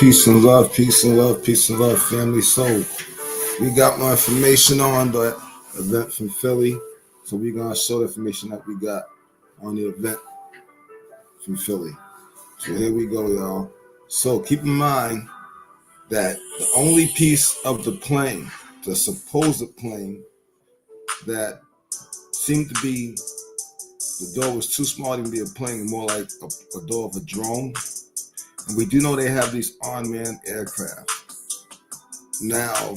Peace and love, peace and love, peace and love, family. So we got more information on the event from Philly. So we're gonna show the information that we got on the event from Philly. So here we go, y'all. So keep in mind that the only piece of the plane, the supposed plane, that seemed to be the door was too small to be a plane, more like a door of a drone. And we do know they have these unmanned aircraft. Now,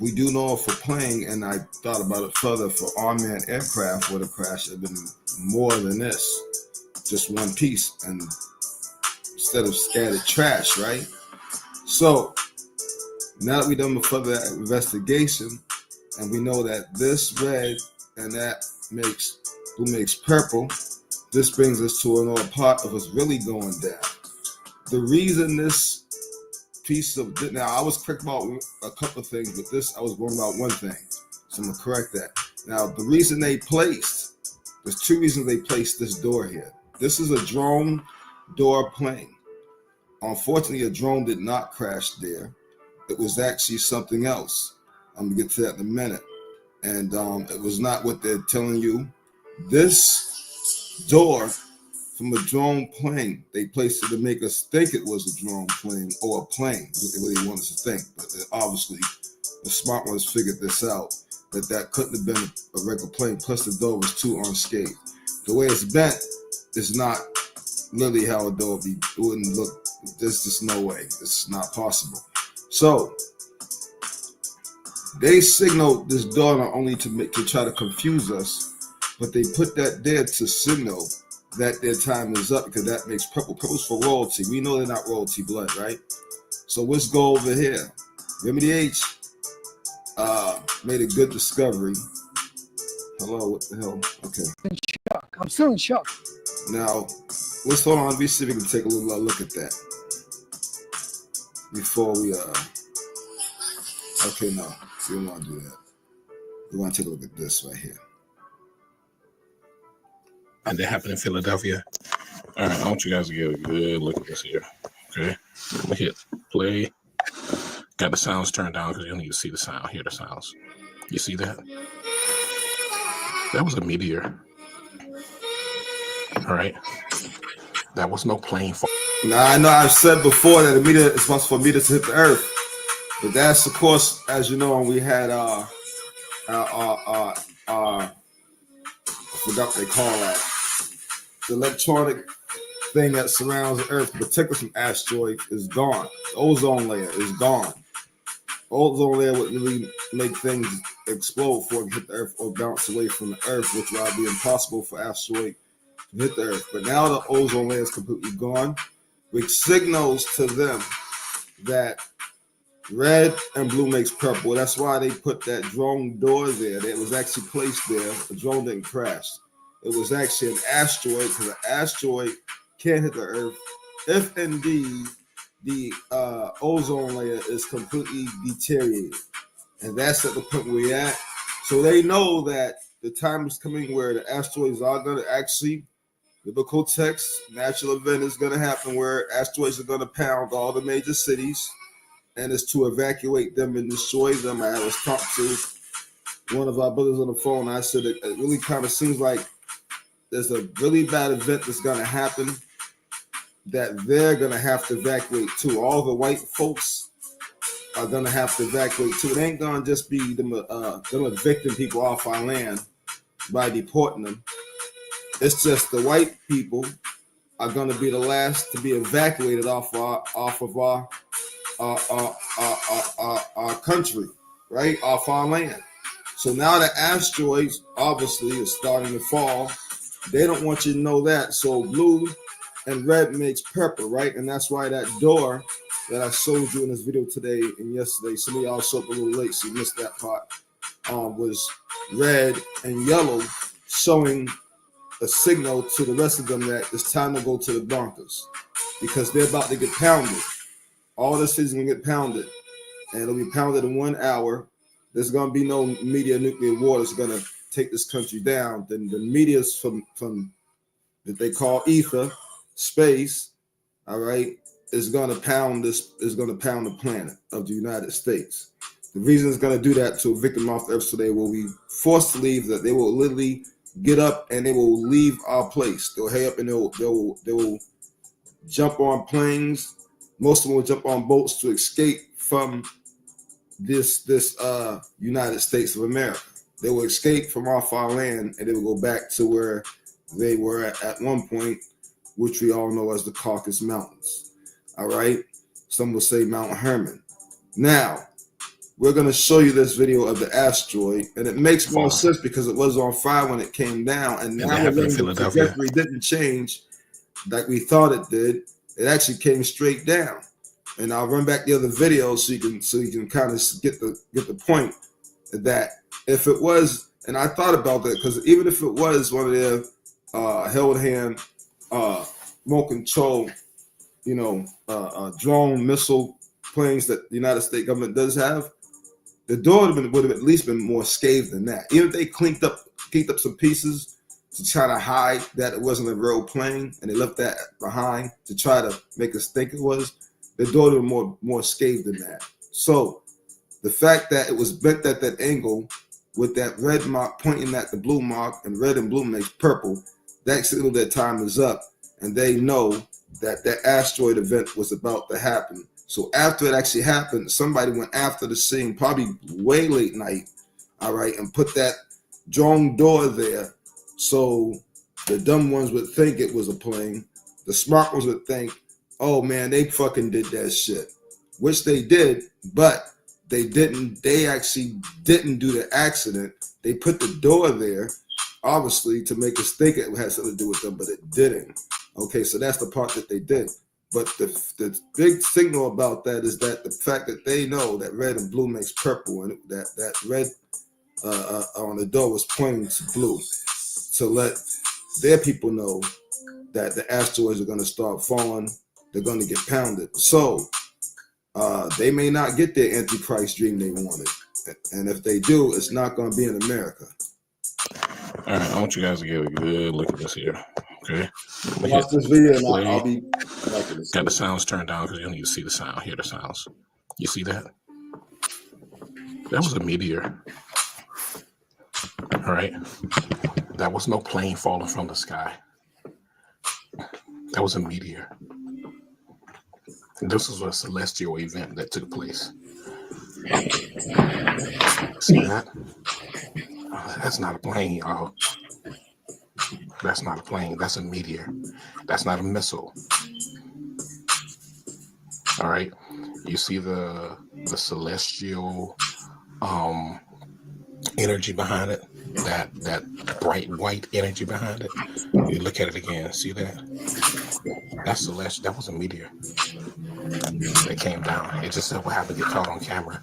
we do know for plane, and I thought about it further, for unmanned aircraft would have crashed have been more than this, just one piece, and instead of scattered trash, right? So now that we've done further investigation, and we know that this red and that makes blue makes purple, this brings us to another part of what's really going down. The reason this piece of, now I was correct about a couple of things, but this I was wrong about one thing, so I'm gonna correct that. Now the reason they placed, there's two reasons they placed this door here. This is a drone door plane. Unfortunately, a drone did not crash there. It was actually something else. I'm gonna get to that in a minute. And it was not what they're telling you. This door from a drone plane, they placed it to make us think it was a drone plane or a plane. That's what they really want us to think. But obviously, the smart ones figured this out, that couldn't have been a regular plane. Plus, the door was too unscathed. The way it's bent is not literally how a door would be. It wouldn't look. There's just no way. It's not possible. So they signaled this door not only to try to confuse us, but they put that there to signal that their time is up, because that makes purple. Purple's for royalty. We know they're not royalty blood, right? So let's go over here. Remedy H made a good discovery. Hello, what the hell? Okay. In shock. I'm still in shock. Now, let's hold on. Let me see if we can take a little look at that before we okay, no, we don't want to do that. We want to take a look at this right here. And that happened in Philadelphia. All right, I want you guys to get a good look at this here. Okay, let me hit play. Got the sounds turned down because you don't need to see the sound, hear the sounds. You see that? That was a meteor. All right, that was no plane fall. Now I know I've said before that a meteor is supposed for meters to hit the Earth, but that's of course, as you know, we had I forgot what they call that. The electronic thing that surrounds the Earth, particularly from asteroid, is gone. The ozone layer is gone. The ozone layer would really make things explode before it hit the Earth or bounce away from the Earth, which would be impossible for asteroid to hit the Earth. But now the ozone layer is completely gone, which signals to them that red and blue makes purple. That's why they put that drone door there. It was actually placed there. The drone didn't crash. It was actually an asteroid, because an asteroid can't hit the Earth if indeed the ozone layer is completely deteriorated. And that's at the point where we're at. So they know that the time is coming where the asteroids are going to actually, biblical text, natural event is going to happen where asteroids are going to pound all the major cities, and it's to evacuate them and destroy them. I was talking to one of our brothers on the phone. I said it really kind of seems like there's a really bad event that's going to happen that they're going to have to evacuate too. All the white folks are going to have to evacuate too. It ain't going to just be them evicting people off our land by deporting them. It's just the white people are going to be the last to be evacuated off of our country, right? Off our land. So now the asteroids obviously is starting to fall. They don't want you to know that. So blue and red makes purple, right? And that's why that door that I showed you in this video today and yesterday, some of y'all showed up a little late, so you missed that part, was red and yellow, showing a signal to the rest of them that it's time to go to the bunkers, because they're about to get pounded. All the cities are going to get pounded, and it'll be pounded in 1 hour. There's going to be no media nuclear war that's going to take this country down. Then the media's from that they call ether, space, all right, is going to pound the planet of the United States. The reason it's going to do that to evict them off the earth, so they will be forced to leave. That they will literally get up and they will leave our place. They'll head up and they will jump on planes. Most of them will jump on boats to escape from this United States of America. They will escape from off our land and they will go back to where they were at one point, which we all know as the Caucasus Mountains. All right. Some will say Mount Hermon. Now, we're going to show you this video of the asteroid, and it makes more sense because it was on fire when it came down, and now the trajectory didn't change like we thought it did. It actually came straight down. And I'll run back the other video so you can kind of get the point that if it was, and I thought about that because even if it was one of their held hand remote control, drone missile planes that the United States government does have, the door would have at least been more scathed than that. Even if they cleaned up some pieces to try to hide that it wasn't a real plane, and they left that behind to try to make us think it was, the door would have more scathed than that. So the fact that it was bent at that angle with that red mark pointing at the blue mark, and red and blue makes purple, that signal that time is up, and they know that that asteroid event was about to happen. So after it actually happened, somebody went after the scene, probably way late night, all right, and put that drone door there so the dumb ones would think it was a plane. The smart ones would think, oh man, they fucking did that shit, which they did, but they actually didn't do the accident. They put the door there, obviously, to make us think it had something to do with them, but it didn't. Okay, so that's the part that they did. But the big signal about that is that the fact that they know that red and blue makes purple, and that red on the door was pointing to blue to let their people know that the asteroids are going to start falling. They're going to get pounded. So they may not get their Antichrist dream they wanted. And if they do, it's not going to be in America. All right, I want you guys to get a good look at this here. Okay. Watch this video and I'll be got the sounds turned down because you don't need to see the sound, hear the sounds. You see that? That was a meteor. All right. That was no plane falling from the sky. That was a meteor. This was a celestial event that took place. See that? That's not a plane, y'all. That's not a plane. That's a meteor. That's not a missile. All right. You see the celestial energy behind it? That bright white energy behind it. You look at it again. See that? That's celestial. That was a meteor that came down. It just so happened to get caught on camera.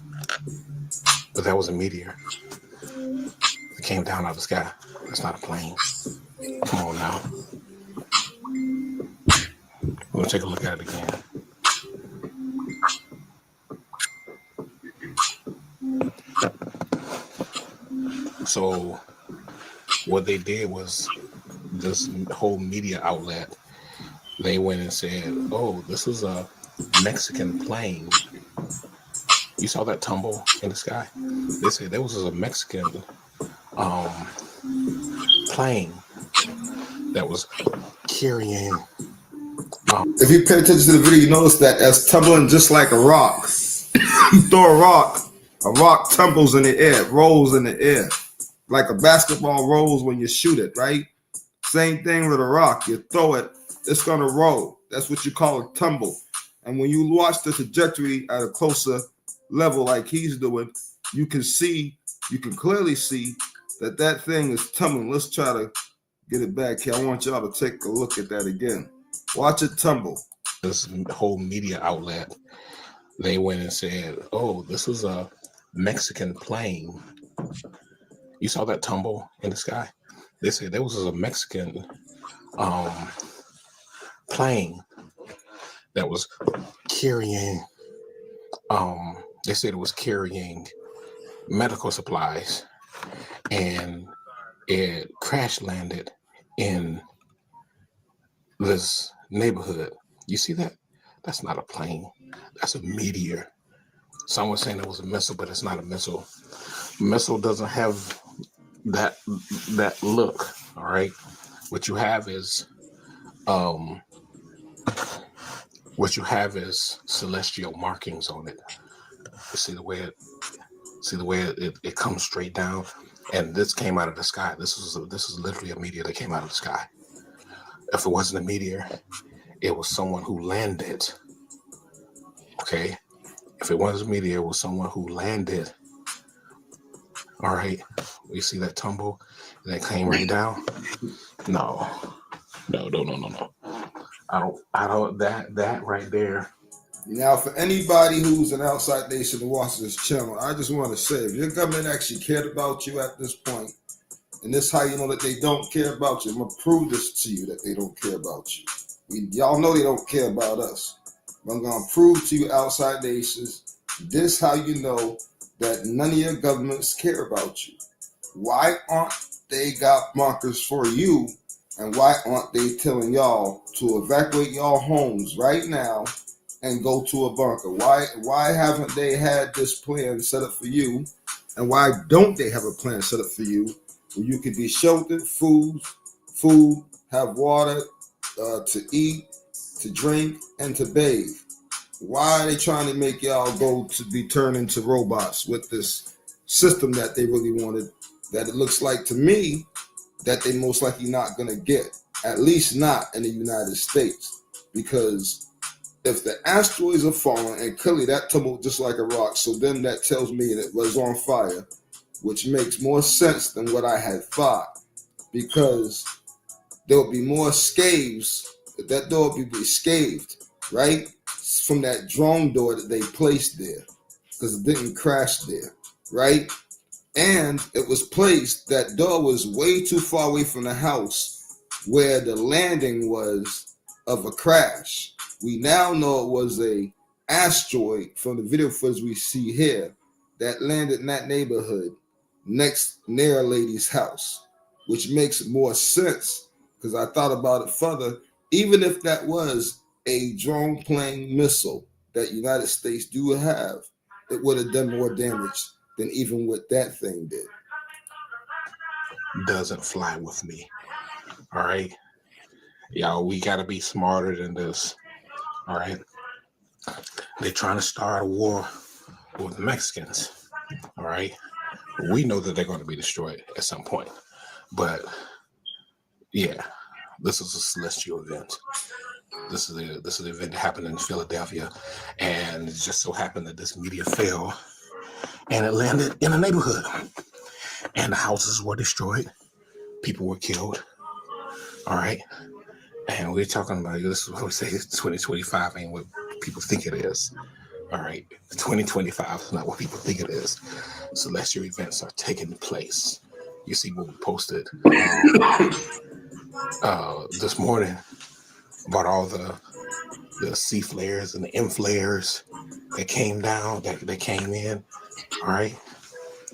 But that was a meteor. It came down out of the sky. That's not a plane. Come on now. We'll take a look at it again. So what they did was this whole media outlet, they went and said, oh, this is a Mexican plane. You saw that tumble in the sky? They said there was a Mexican plane that was carrying. If you pay attention to the video, you notice that it's tumbling just like a rock. You throw a rock tumbles in the air, rolls in the air, like a basketball rolls when you shoot it, right? Same thing with a rock. You throw it, it's going to roll. That's what you call a tumble. And when you watch the trajectory at a closer level like he's doing, you can clearly see that thing is tumbling. Let's try to get it back here. I want y'all to take a look at that again. Watch it tumble. This whole media outlet, they went and said, oh, this is a Mexican plane. You saw that tumble in the sky? They said there was a Mexican plane that was carrying, they said it was carrying medical supplies, and it crash landed in this neighborhood. You see that? That's not a plane. That's a meteor. Someone's saying it was a missile, but it's not a missile. Missile doesn't have that look. All right. What you have is celestial markings on it. You see the way it comes straight down, and this came out of the sky. This is literally a meteor that came out of the sky. If it wasn't a meteor, it was someone who landed. Okay, if it wasn't a meteor, it was someone who landed. All right, you see that tumble that came right down? No. I don't. That right there. Now, for anybody who's an outside nation who watches this channel, I just want to say, if your government actually cared about you at this point, and this is how you know that they don't care about you, I'm going to prove this to you that they don't care about you. Y'all know they don't care about us. But I'm going to prove to you outside nations, this how you know that none of your governments care about you. Why aren't they got markers for you, and why aren't they telling y'all to evacuate y'all homes right now and go to a bunker? Why haven't they had this plan set up for you? And why don't they have a plan set up for you where you could be sheltered, food, have water to eat, to drink, and to bathe? Why are they trying to make y'all go to be turned into robots with this system that they really wanted, that it looks like to me that they most likely not going to get, at least not in the United States? Because if the asteroids are falling, and clearly that tumbled just like a rock, so then that tells me that it was on fire, which makes more sense than what I had thought, because there will be more scaves. That door will be scathed, right, from that drone door that they placed there, because it didn't crash there, right? And it was placed, that door was way too far away from the house where the landing was of a crash. We now know it was a asteroid from the video footage we see here that landed in that neighborhood near a lady's house, which makes more sense because I thought about it further. Even if that was a drone plane missile that United States do have, it would have done more damage than even what that thing did. Doesn't fly with me. All right. Y'all, we got to be smarter than this. All right. They're trying to start a war with the Mexicans. All right. We know that they're going to be destroyed at some point. But yeah, this is a celestial event. This is the event that happened in Philadelphia. And it just so happened that this meteor fell and it landed in a neighborhood. And the houses were destroyed. People were killed. All right. And we're talking about, this is what we say, 2025 ain't what people think it is. All right. 2025 is not what people think it is. Celestial events are taking place. You see what we posted this morning about all the C flares and the M flares that came down, that came in. All right.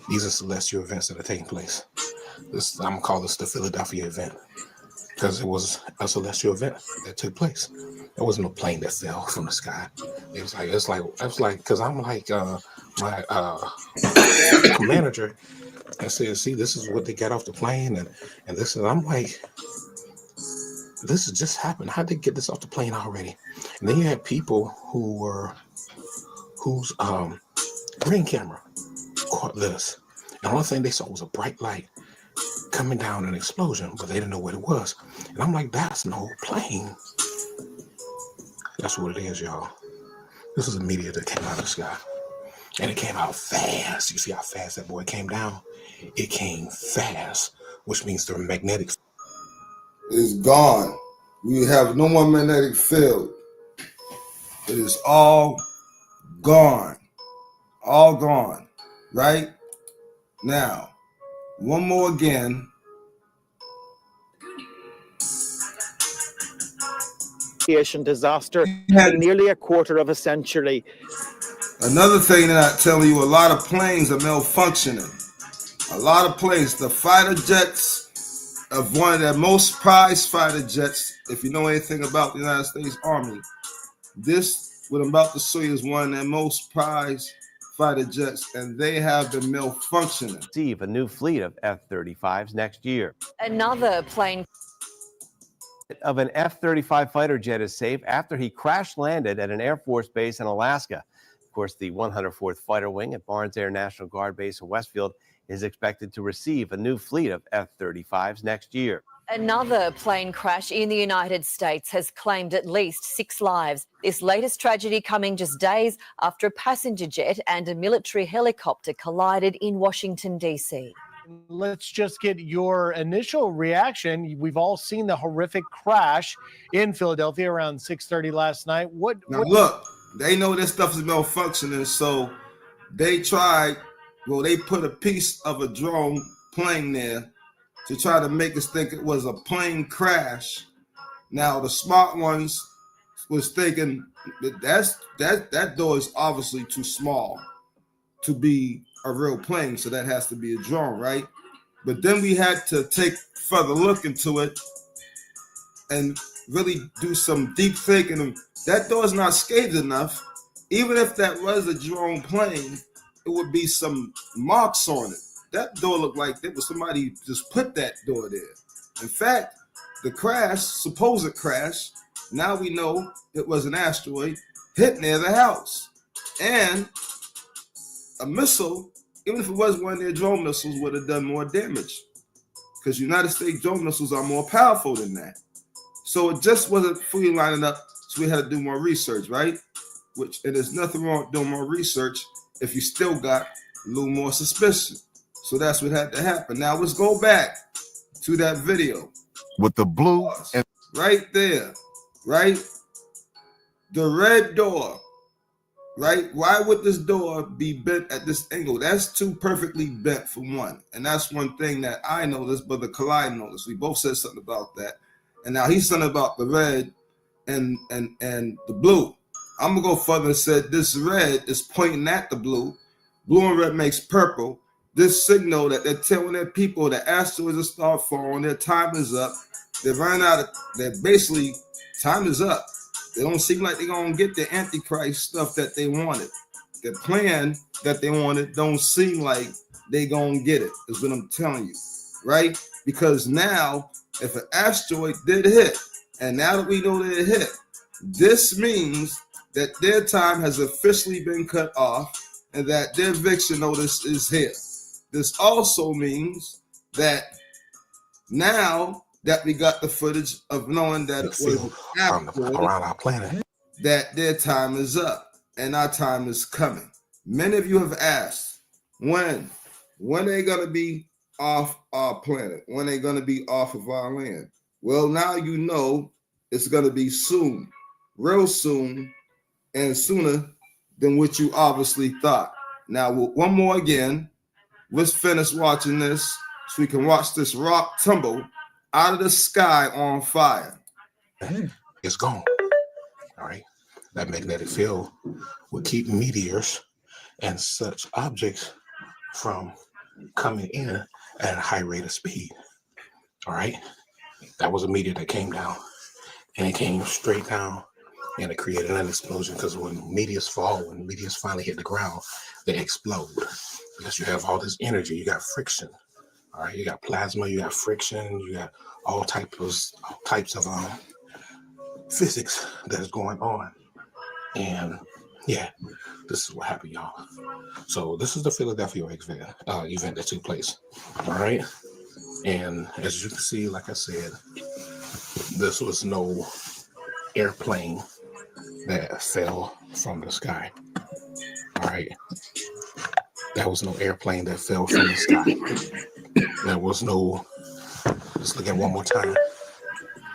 These are celestial events that are taking place. I'm going to call this the Philadelphia event because it was a celestial event that took place. There wasn't a plane that fell from the sky. It was like, because I'm like, my manager and said, see, this is what they got off the plane. And this is, I'm like, this has just happened. How'd they get this off the plane already? And then you had people whose ring camera caught this. And the only thing they saw was a bright light coming down, an explosion, but they didn't know what it was. And I'm like, that's no plane. That's what it is, y'all. This is a meteor that came out of the sky. And it came out fast. You see how fast that boy came down? It came fast, which means the magnetic is gone. We have no more magnetic field. It is all gone. All gone. Right? Now, one more again. Disaster in nearly a quarter of a century. Another thing that I'm telling you, a lot of planes are malfunctioning. A lot of planes, the fighter jets of one of their most prized fighter jets, if you know anything about the United States Army, This, what I'm about to show you, is one of their most prized fighter jets, and they have been malfunctioning. Receive a new fleet of F-35s next year. Another plane Of an F-35 fighter jet is safe after he crash landed at an Air Force base in Alaska. Of course, the 104th Fighter Wing at Barnes Air National Guard Base in Westfield is expected to receive a new fleet of F-35s next year. Another plane crash in the United States has claimed at least 6 lives. This latest tragedy coming just days after a passenger jet and a military helicopter collided in Washington, D.C. Let's just get your initial reaction. We've all seen the horrific crash in Philadelphia around 6:30 last night. Now look, they know this stuff is malfunctioning, so they put a piece of a drone plane there to try to make us think it was a plane crash. Now the smart ones was thinking that door is obviously too small to be a real plane, so that has to be a drone, right? But then we had to take further look into it and really do some deep thinking. That door is not scathed enough. Even if that was a drone plane, it would be some marks on it. That door looked like there was somebody just put that door there. In fact, the crash, supposed crash, now we know it was an asteroid hit near the house. And a missile, even if it was one of their drone missiles, would have done more damage, because United States drone missiles are more powerful than that. So it just wasn't fully lining up, so we had to do more research, right? And there's nothing wrong with doing more research if you still got a little more suspicion. So that's what had to happen. Now let's go back to that video. With the blue and right there, right? The red door. Right? Why would this door be bent at this angle? That's too perfectly bent for one. And that's one thing that I noticed, but the Collide noticed. We both said something about that. And now he's something about the red and the blue. I'm gonna go further and said this red is pointing at the blue. Blue and red makes purple. This signal that they're telling their people that asteroids will start falling, their time is up. They're running out of, they're basically, time is up. They don't seem like they're going to get the Antichrist stuff that they wanted. The plan that they wanted don't seem like they're going to get it, is what I'm telling you, right? Because now, if an asteroid did hit, and now that we know that it hit, this means that their time has officially been cut off and that their eviction notice is here. This also means that now that we got the footage of knowing that it was around our planet, that their time is up and our time is coming. Many of you have asked, when are they going to be off our planet? When are they going to be off of our land? Well, now you know it's going to be soon, real soon, and sooner than what you obviously thought. Now, one more again. Let's finish watching this so we can watch this rock tumble out of the sky on fire. It's gone. All right. That magnetic field would keep meteors and such objects from coming in at a high rate of speed. All right. That was a meteor that came down, and it came straight down, and it created an explosion, because when meteors fall, when meteors finally hit the ground, they explode, because you have all this energy. You got friction. All right, you got plasma, you got friction, you got all types of physics that's going on. And yeah, this is what happened, y'all. So this is the Philadelphia event that took place. All right. And as you can see, like I said, this was no airplane that fell from the sky. All right. That was no airplane that fell from the sky. There was no, let's look at one more time.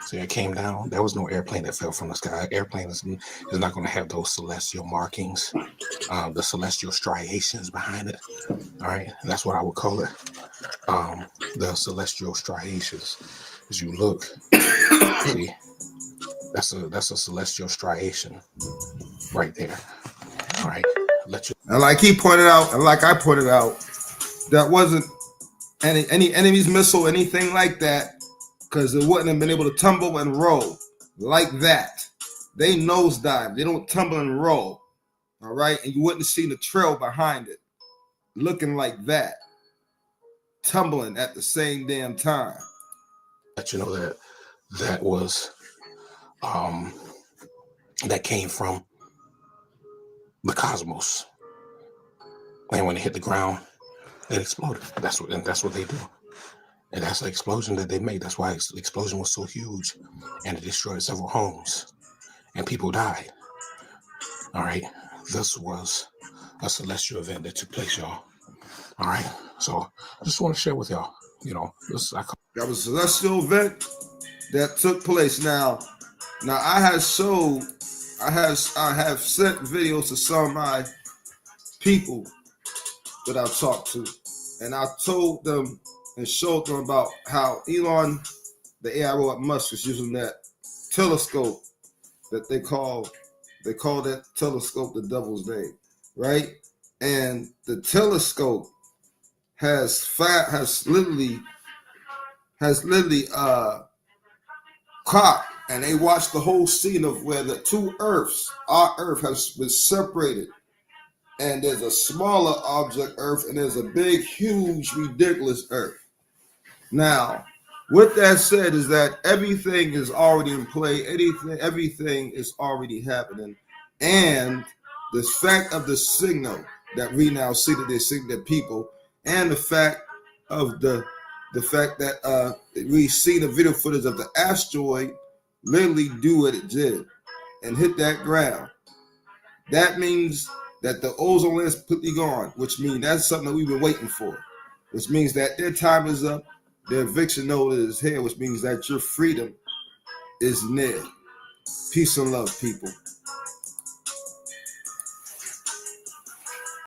So it came down. There was no airplane that fell from the sky. Airplane is not going to have those celestial markings, the celestial striations behind it. All right. That's what I would call it. The celestial striations. As you look, see, that's a celestial striation right there. All right. And like he pointed out, and like I pointed out, that wasn't any enemy's missile, anything like that, because it wouldn't have been able to tumble and roll like that. they nosedive. They don't tumble and roll. All right. And you wouldn't see the trail behind it looking like that, tumbling at the same damn time. Let you know that that was that came from the cosmos. And when it hit the ground, it exploded. That's what they do. And that's the explosion that they made. That's why the explosion was so huge, and it destroyed several homes, and people died. All right, this was a celestial event that took place, y'all. All right, so I just want to share with y'all. You know, that was a celestial event that took place. Now I have sent videos to some of my people that I've talked to, and I told them and showed them about how Elon, the AI robot Musk, is using that telescope that they call that telescope the devil's name, right? And the telescope has literally caught, and they watched the whole scene of where the two Earths, our Earth, has been separated. And there's a smaller object Earth, and there's a big, huge, ridiculous Earth. Now, with that said, is that everything is already in play. Everything is already happening. And the fact of the signal that we now see that they see the people, and the fact of the fact that we see the video footage of the asteroid literally do what it did and hit that ground. That means that the ozone layer is completely gone, which means that's something that we've been waiting for, which means that their time is up, their eviction notice is here, which means that your freedom is near. Peace and love, people.